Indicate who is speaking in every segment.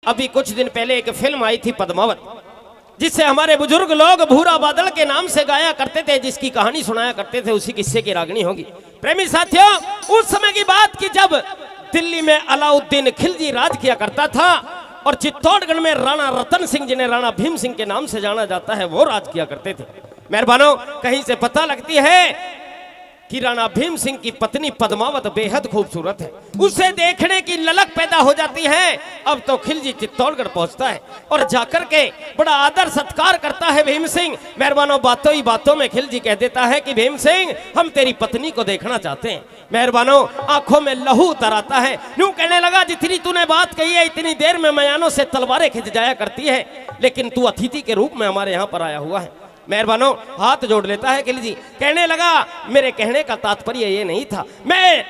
Speaker 1: अभी कुछ दिन पहले एक फिल्म आई थी पद्मावत, जिससे हमारे बुजुर्ग लोग भूरा बादल के नाम से गाया करते थे, जिसकी कहानी सुनाया करते थे, उसी किस्से की रागनी होगी। प्रेमी साथियों, उस समय की बात की जब दिल्ली में अलाउद्दीन खिलजी राज किया करता था और चित्तौड़गढ़ में राणा रतन सिंह, जिन्हें राणा भीम सिंह के नाम से जाना जाता है, वो राज किया करते थे। मेहरबानों, कहीं से पता लगती है कि राणा भीम सिंह की पत्नी पद्मावत बेहद खूबसूरत है, उसे देखने की ललक पैदा हो जाती है। अब तो खिलजी चित्तौड़गढ़ पहुंचता है और जाकर के बड़ा आदर सत्कार करता है भीम सिंह। मेहरबानों, बातों ही बातों में खिलजी कह देता है कि भीम सिंह, हम तेरी पत्नी को देखना चाहते हैं। मेहरबानों, आंखों में लहू उतर आता है। यूं कहने लगा, जितनी तूने बात कही है, इतनी देर में मयानों से तलवारें खिंच जाया करती है, लेकिन तू अतिथि के रूप में हमारे यहाँ पर आया हुआ है। मेहरबानों, हाथ जोड़ लेता है खिलजी, कहने लगा, मेरे कहने का तात्पर्य ये नहीं था, मैं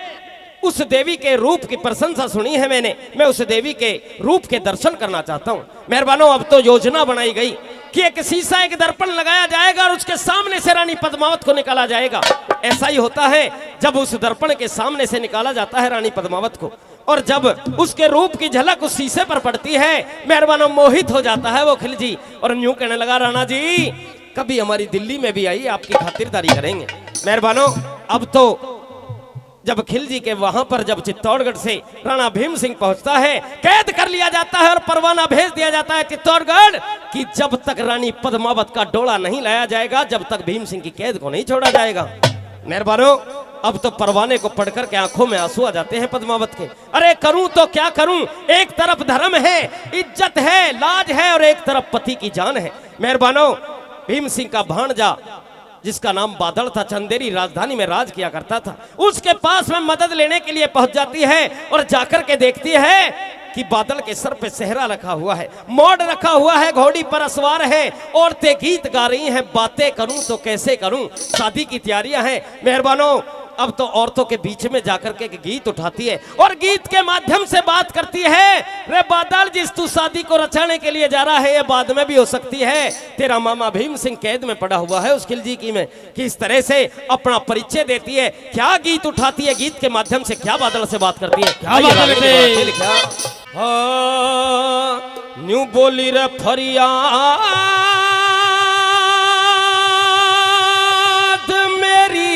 Speaker 1: उस देवी के रूप की प्रशंसा सुनी है मैंने, मैं उस देवी के रूप के दर्शन करना चाहता हूँ। मेहरबानों, अब तो योजना बनाई गई कि एक शीशा, एक दर्पण लगाया जाएगा और उसके सामने से रानी पद्मावत को निकाला जाएगा। ऐसा ही होता है, जब उस दर्पण के सामने से निकाला जाता है रानी पद्मावत को, और जब उसके रूप की झलक उस शीशे पर पड़ती है, मेहरबानों, मोहित हो जाता है वो खिलजी और यूं कहने लगा, राणा जी, कभी हमारी दिल्ली में भी आइए, आपकी खातिरदारी करेंगे। मेहरबानों, अब तो जब खिलजी के वहां पर जब चित्तौड़गढ़ से राणा भीम सिंह पहुंचता है, कैद कर लिया जाता है और परवाना भेज दिया जाता है चित्तौड़गढ़ कि जब तक रानी पद्मावत का डोला नहीं लाया जाएगा, जब तक भीम सिंह की कैद को नहीं छोड़ा जाएगा। मेहरबानों, अब तो परवाने को पढ़कर के आंखों में आंसू आ जाते हैं पद्मावत के। अरे करूं तो क्या करूं, एक तरफ धर्म है, इज्जत है, लाज है, और एक तरफ पति की जान है। मेहरबानों, भीम सिंह का भांजा, जिसका नाम बादल था, चंदेरी राजधानी में राज किया करता था, उसके पास में मदद लेने के लिए पहुंच जाती है और जाकर के देखती है कि बादल के सर पे सेहरा रखा हुआ है, मोड़ रखा हुआ है, घोड़ी पर असवार है, औरतें गीत गा रही हैं, बातें करूं तो कैसे करूं, शादी की तैयारियां हैं। मेहरबानों, अब तो औरतों के बीच में जाकर के गीत उठाती है और गीत के माध्यम से बात करती है, रे बादल, जिस तू शादी को रचाने के लिए जा रहा है, ये बाद में भी हो सकती है, तेरा मामा भीम सिंह कैद में पड़ा हुआ है उस खिलजी की में। किस तरह से अपना परिचय देती है, क्या गीत उठाती है, गीत के माध्यम से क्या बादल से बात करती है, क्या न्यू बोली रे फरियाद मेरी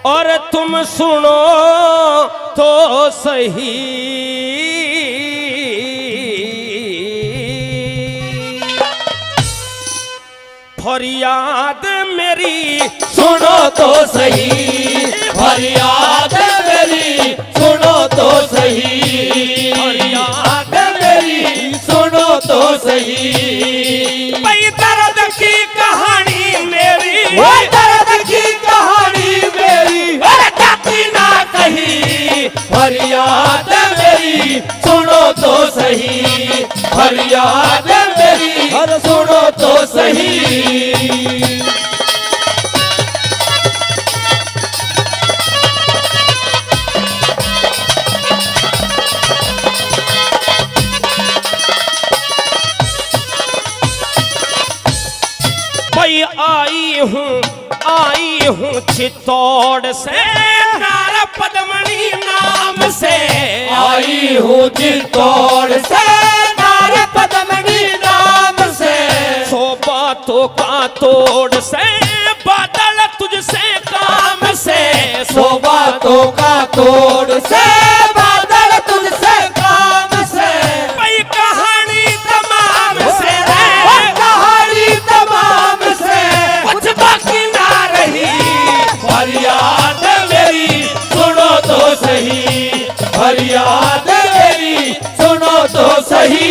Speaker 1: और तुम सुनो तो सही, फरियाद मेरी
Speaker 2: सुनो तो सही, फरियाद मेरी सुनो तो सही, फरियाद मेरी सुनो तो सही।
Speaker 1: भाई दर्द की कहानी मेरी,
Speaker 2: वो दर्द की कहानी मेरी, अरे जाती ना कहीं, फरियाद मेरी सुनो तो सही, फरियाद मेरी अरे सुनो तो सही।
Speaker 1: आई हूँ चित्तौड़ से, नारा पद्मनी नाम से,
Speaker 2: आई हूँ चित्तौड़ से, नारा पद्मनी नाम से,
Speaker 1: सो बातों का तोड़ से, बादल तुझसे काम से,
Speaker 2: सो बातों का तोड़ से, बादल तुझसे काम से।
Speaker 1: भाई कहानी तमाम से,
Speaker 2: कहानी तमाम से,
Speaker 1: कुछ बाकी ना रही,
Speaker 2: फरियाद मेरी सुनो तो सही, फरियाद मेरी सुनो तो सही।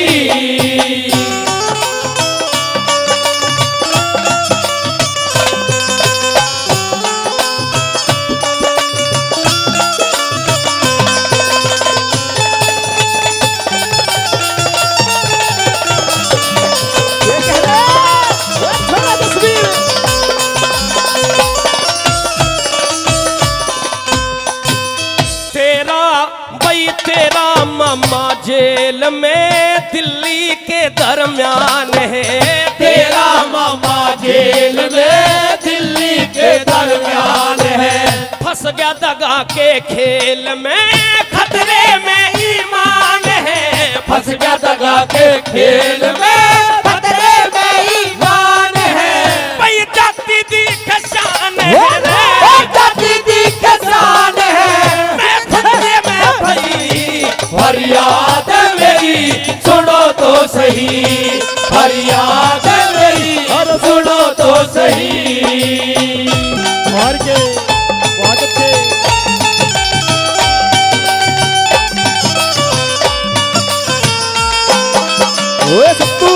Speaker 1: तेरा मामा जेल में दिल्ली के दरमियान है,
Speaker 2: तेरा मामा जेल में दिल्ली के दरमियान है,
Speaker 1: फंस गया दगा के खेल में,
Speaker 2: के खेल में खतरे में ईमान है।
Speaker 1: भाई जाति दी खशान है रे,
Speaker 2: जाति दी खसान है।
Speaker 1: मैं खतरे में भाई।
Speaker 2: फरियाद मेरी सुनो तो सही, फरियाद मेरी सुनो तो सही।
Speaker 3: और के बहुत अच्छे। ओए सत्तू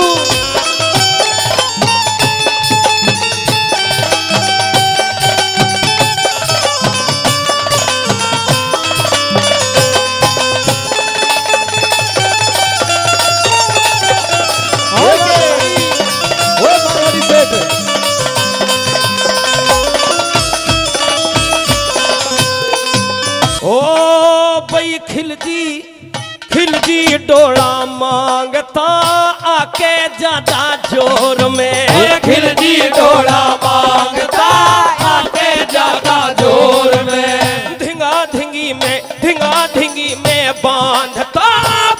Speaker 1: ओ भाई खिलजी डोला मांगता आके ज्यादा जोर में।
Speaker 2: खिलजी डोला मांगता आके ज्यादा जोर में।
Speaker 1: धिंगा धिंगी में बांधता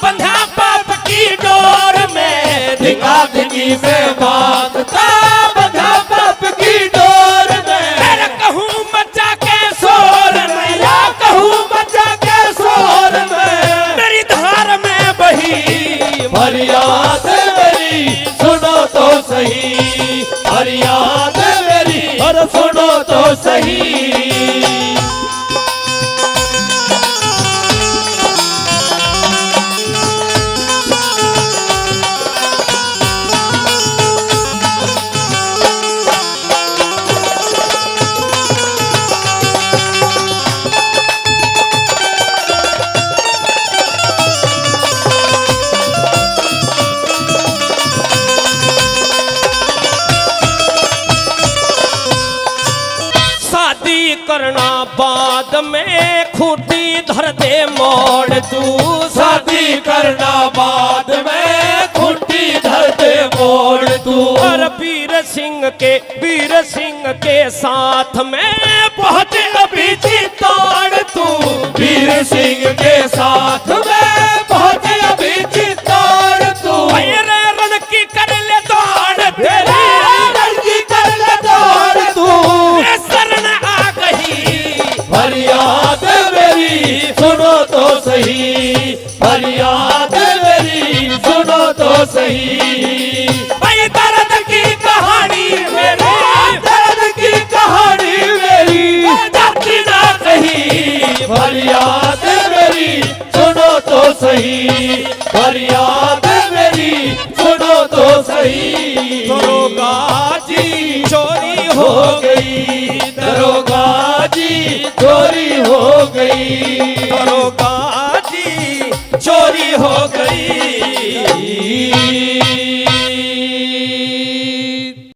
Speaker 1: बंधा पाप की डोर में।
Speaker 2: धिंगा धिंगी में बांधता बंधा पाप की डोर में।
Speaker 1: अरे कहूँ मचा के शोर में, या कहूँ
Speaker 2: मचा के शोर में
Speaker 1: मेरी धार में बही।
Speaker 2: फरियाद मेरी सुनो तो सही, फरियाद मेरी सुनो तो सही।
Speaker 1: करना बाद में खूटी धर दे मोड़ तू।
Speaker 2: शादी करना बाद में खूटी धर दे मोड़ तू।
Speaker 1: और वीर सिंह के साथ में बहुत अभी चित्तौड़ तू।
Speaker 2: वीर सिंह के साथ में बहुत अभी चित्तौड़ तू।
Speaker 1: मेरे रण की कर ले दौड़ तेरी,
Speaker 2: रण की कर ले दौड़ तू।
Speaker 1: शरण आ गई।
Speaker 2: फरियाद मेरी सुनो तो सही, फरियाद मेरी सुनो तो सही।
Speaker 1: भाई दर्द की कहानी मेरी,
Speaker 2: दर्द की कहानी मेरी
Speaker 1: जाती ना कहीं।
Speaker 2: फरियाद मेरी सुनो तो सही, फरियाद मेरी सुनो तो सही।
Speaker 1: दरोगा जी चोरी
Speaker 2: हो गई, दरोगा जी चोरी हो गई।
Speaker 1: दरोगा जी चोरी हो गई।